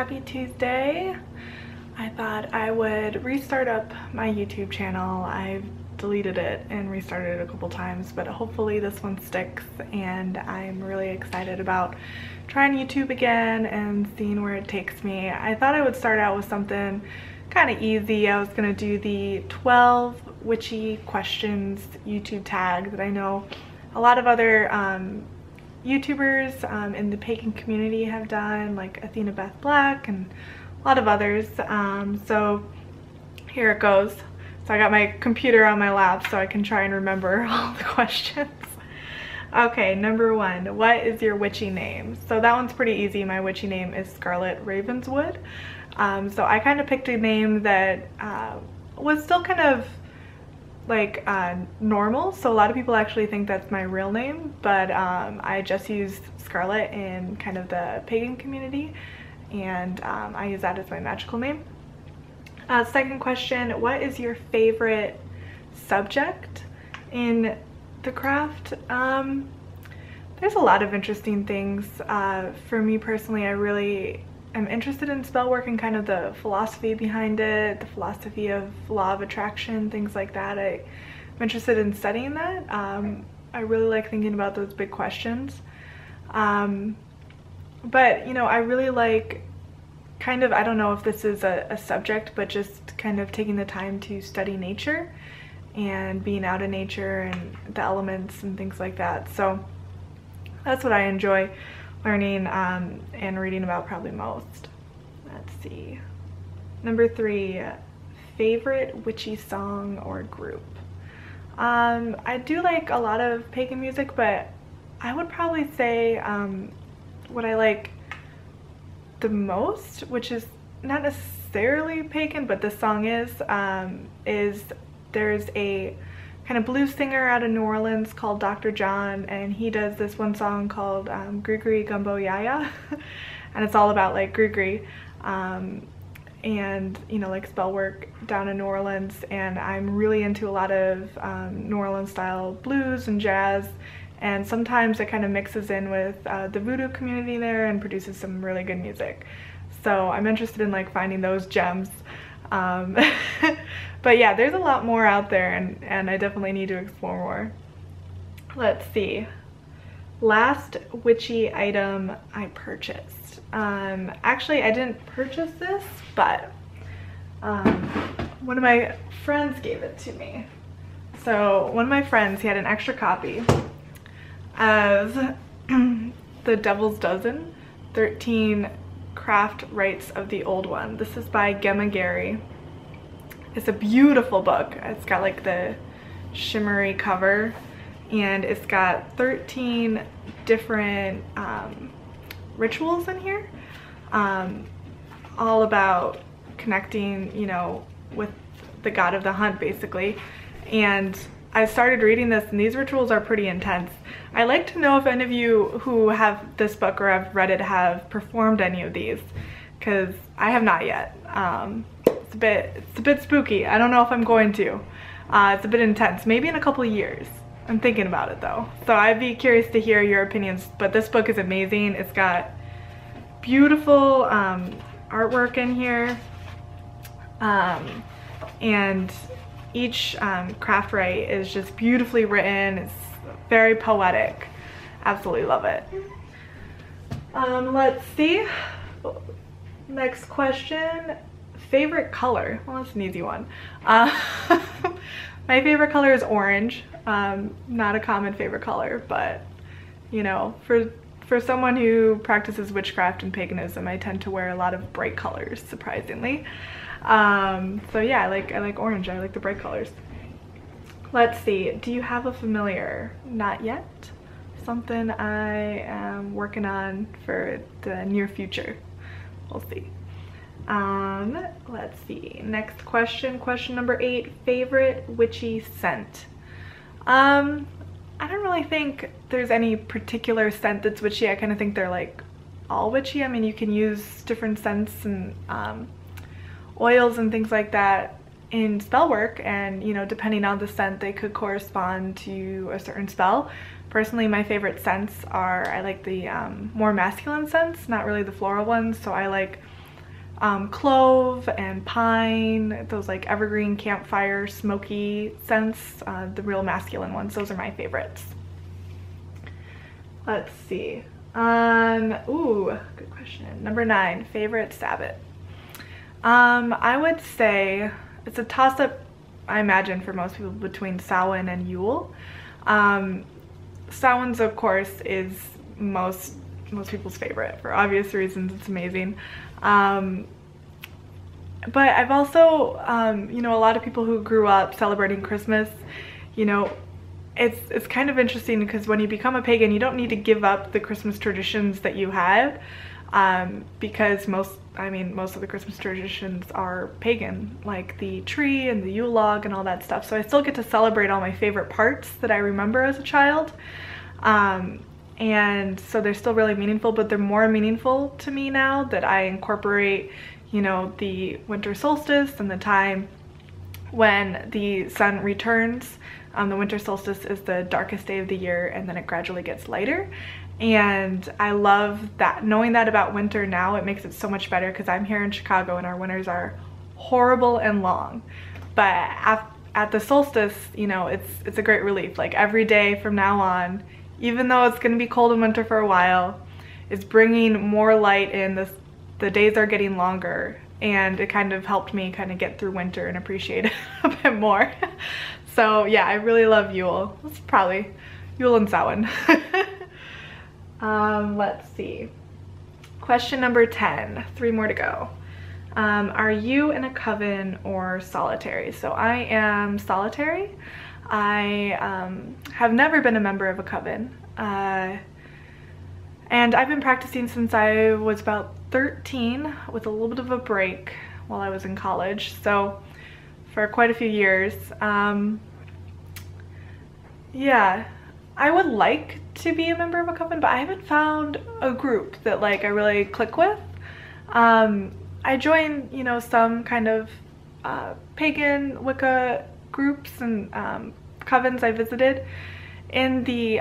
Happy Tuesday. I thought I would restart up my YouTube channel. I've deleted it and restarted it a couple times, but hopefully this one sticks, and I'm really excited about trying YouTube again and seeing where it takes me. I thought I would start out with something kind of easy. I was gonna do the 12 Witchy Questions YouTube tag that I know a lot of other YouTubers in the pagan community have done, like Athena Beth Black and a lot of others. So here it goes. So I got my computer on my lap so I can try and remember all the questions. Okay, number one, what is your witchy name? So that one's pretty easy. My witchy name is Scarlet Ravenswood. So I kind of picked a name that was still kind of like normal, so a lot of people actually think that's my real name, but I just use Scarlet in kind of the pagan community, and I use that as my magical name. Second question, what is your favorite subject in the craft? There's a lot of interesting things. For me personally, I really am interested in spell work and kind of the philosophy behind it, the philosophy of law of attraction, things like that. I'm interested in studying that. I really like thinking about those big questions. But, you know, I really like kind of, I don't know if this is a subject, but just kind of taking the time to study nature and being out in nature and the elements and things like that. So that's what I enjoy learning and reading about probably most. Let's see. Number three, favorite witchy song or group? I do like a lot of pagan music, but I would probably say what I like the most, which is not necessarily pagan, but this song is there's a kind of blues singer out of New Orleans called Dr. John, and he does this one song called Grigri Gumbo Yaya, and it's all about like Grigri and, you know, like spell work down in New Orleans, and I'm really into a lot of New Orleans style blues and jazz, and sometimes it kind of mixes in with the voodoo community there and produces some really good music. So I'm interested in like finding those gems. But yeah, there's a lot more out there, and I definitely need to explore more. Let's see. Last witchy item I purchased. Actually, I didn't purchase this, but one of my friends gave it to me. So one of my friends, he had an extra copy of The Devil's Dozen, 13 Craft Rites of the Old One. This is by Gemma Gary. It's a beautiful book. It's got like the shimmery cover, and it's got 13 different rituals in here, all about connecting, you know, with the god of the hunt basically. And I started reading this, and these rituals are pretty intense. I'd like to know if any of you who have this book or have read it have performed any of these, because I have not yet. It's a bit spooky. I don't know if I'm going to. It's a bit intense. Maybe in a couple of years. I'm thinking about it though. So I'd be curious to hear your opinions, but this book is amazing. It's got beautiful artwork in here. And each craft rite is just beautifully written. It's very poetic. Absolutely love it. Let's see. Next question. Favorite color? Well, that's an easy one. My favorite color is orange. Not a common favorite color, but you know, for someone who practices witchcraft and paganism, I tend to wear a lot of bright colors, surprisingly. So yeah, I like orange. I like the bright colors. Let's see. Do you have a familiar? Not yet. Something I am working on for the near future. We'll see. Let's see. Next question. Question number 8. Favorite witchy scent? I don't really think there's any particular scent that's witchy. I kind of think they're like all witchy. I mean, you can use different scents and oils and things like that in spell work, and you know, depending on the scent, they could correspond to a certain spell. Personally, my favorite scents are, I like the more masculine scents, not really the floral ones. So I like clove and pine, those like evergreen campfire smoky scents, the real masculine ones. Those are my favorites. Let's see. Ooh, good question. Number 9, favorite Sabbat. I would say it's a toss-up, I imagine, for most people between Samhain and Yule. Samhain's, of course, is most people's favorite for obvious reasons. It's amazing. But I've also, you know, a lot of people who grew up celebrating Christmas, you know, it's kind of interesting because when you become a pagan, you don't need to give up the Christmas traditions that you had, because most of the Christmas traditions are pagan, like the tree and the Yule log and all that stuff. So I still get to celebrate all my favorite parts that I remember as a child. And so they're still really meaningful, but they're more meaningful to me now that I incorporate, you know, the winter solstice and the time when the sun returns. The winter solstice is the darkest day of the year, and then it gradually gets lighter. And I love that, knowing that about winter now. It makes it so much better because I'm here in Chicago and our winters are horrible and long. But at the solstice, you know, it's a great relief. Like every day from now on, even though it's going to be cold in winter for a while, is bringing more light in. The days are getting longer, and it kind of helped me kind of get through winter and appreciate it a bit more. So yeah, I really love Yule. It's probably Yule and Samhain. Let's see. Question number 10, 3 more to go. Are you in a coven or solitary? So I am solitary. I have never been a member of a coven. And I've been practicing since I was about 13 with a little bit of a break while I was in college. So for quite a few years. Yeah, I would like to be a member of a coven, but I haven't found a group that like I really click with. I joined, you know, some kind of pagan Wicca groups and covens I visited in the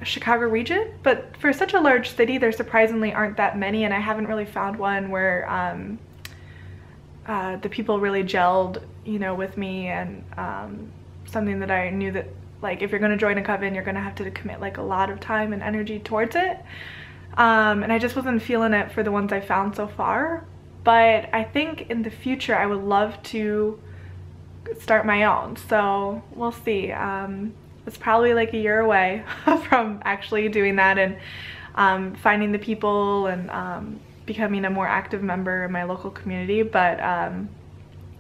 Chicago region, but for such a large city there surprisingly aren't that many, and I haven't really found one where the people really gelled, you know, with me, and something that I knew that like if you're going to join a coven you're going to have to commit like a lot of time and energy towards it, and I just wasn't feeling it for the ones I found so far. But I think in the future I would love to start my own, so we'll see. It's probably like a year away from actually doing that and finding the people and becoming a more active member in my local community, but I'm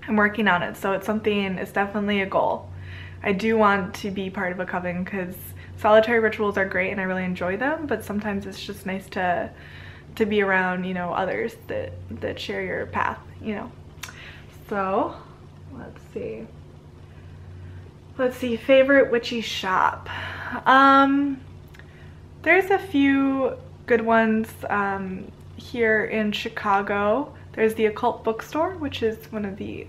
working on it, so it's definitely a goal. I do want to be part of a coven because solitary rituals are great and I really enjoy them, but sometimes it's just nice to be around, you know, others that share your path, you know. So let's see, favorite witchy shop. There's a few good ones here in Chicago. There's the Occult Bookstore, which is one of the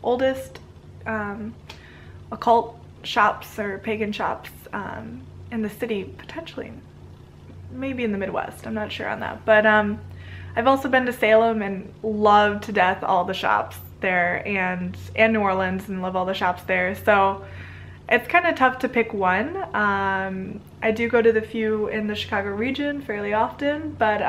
oldest occult shops or pagan shops in the city, potentially, maybe in the Midwest, I'm not sure on that. But I've also been to Salem and loved to death all the shops there, and New Orleans, and love all the shops there. So it's kind of tough to pick one. I do go to the few in the Chicago region fairly often, but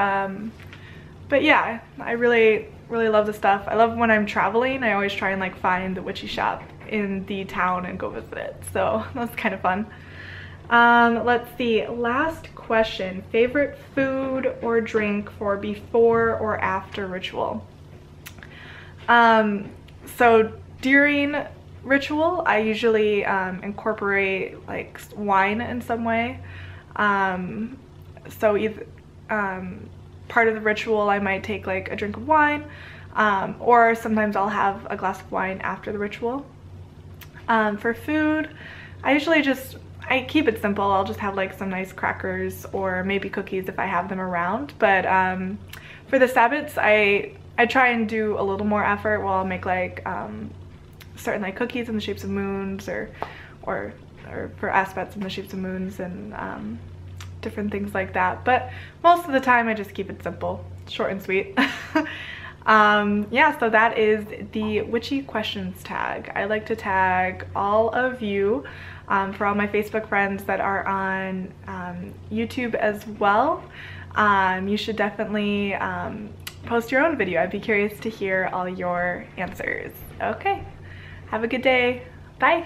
yeah, I really love the stuff. I love when I'm traveling, I always try and like find the witchy shop in the town and go visit it, so that's kind of fun. Let's see, last question, favorite food or drink for before or after ritual. So during ritual I usually incorporate like wine in some way. So either part of the ritual I might take like a drink of wine, or sometimes I'll have a glass of wine after the ritual. For food, I keep it simple. I'll just have like some nice crackers or maybe cookies if I have them around. But for the Sabbats, I try and do a little more effort. Well, I'll make like certain like cookies in the shapes of moons, or for aspects in the shapes of moons, and different things like that. But most of the time I just keep it simple, short and sweet. Yeah, so that is the Witchy Questions tag. I like to tag all of you for all my Facebook friends that are on YouTube as well. You should definitely post your own video. I'd be curious to hear all your answers. Okay, have a good day. Bye.